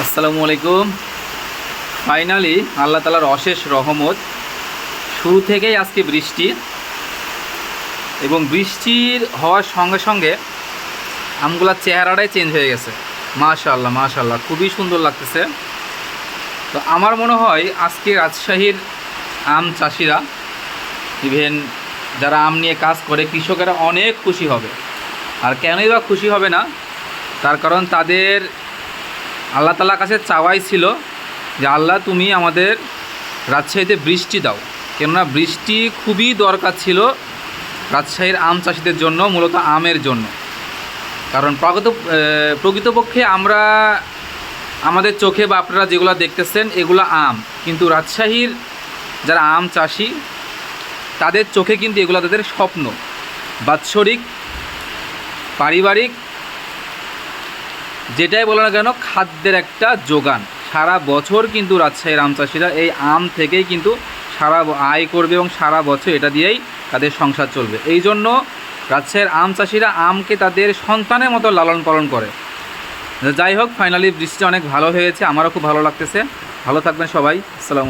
আসসালামু আলাইকুম। ফাইনালি আল্লাহ তাআলার অশেষ রহমত, শুরু থেকেই আজকে বৃষ্টি, এবং বৃষ্টির হওয়ার সঙ্গে সঙ্গে আমগুলার চেহারাটাই চেঞ্জ হয়ে গেছে। মাশাআল্লাহ মাশাআল্লাহ, খুবই সুন্দর লাগতেছে। তো আমার মনে হয় আজকে রাজশাহীর আম চাষিরা, ইভেন যারা আম নিয়ে কাজ করে, কৃষকেরা অনেক খুশি হবে। আর কেনই বা খুশি হবে না, তার কারণ তাদের আল্লাহ তাআলার কাছে চাওয়াই ছিল যে আল্লাহ তুমি আমাদের রাজশাহীতে বৃষ্টি দাও, কেননা বৃষ্টি খুবই দরকার ছিল রাজশাহীর আম চাষিদের জন্য, মূলত আমের জন্য। কারণ প্রকৃতপক্ষে আমরা আমাদের চোখে বা আপনারা যেগুলো দেখতেছেন এগুলো আম, কিন্তু রাজশাহীর যারা আম চাষি তাদের চোখে কিন্তু এগুলো তাদের স্বপ্ন, বাৎসরিক, পারিবারিক, যেটাই বলো না কেন, খাদ্যের একটা যোগান। সারা বছর কিন্তু রাজশাহীর আম চাষিরা এই আম থেকেই কিন্তু সারা আয় করবে এবং সারা বছর এটা দিয়েই তাদের সংসার চলবে। এই জন্য রাজশাহীর আম চাষিরা আমকে তাদের সন্তানের মতো লালন পালন করে। যাই হোক, ফাইনালি বৃষ্টি অনেক ভালো হয়েছে, আমারও খুব ভালো লাগতেছে। ভালো থাকবেন সবাই। আসসালামু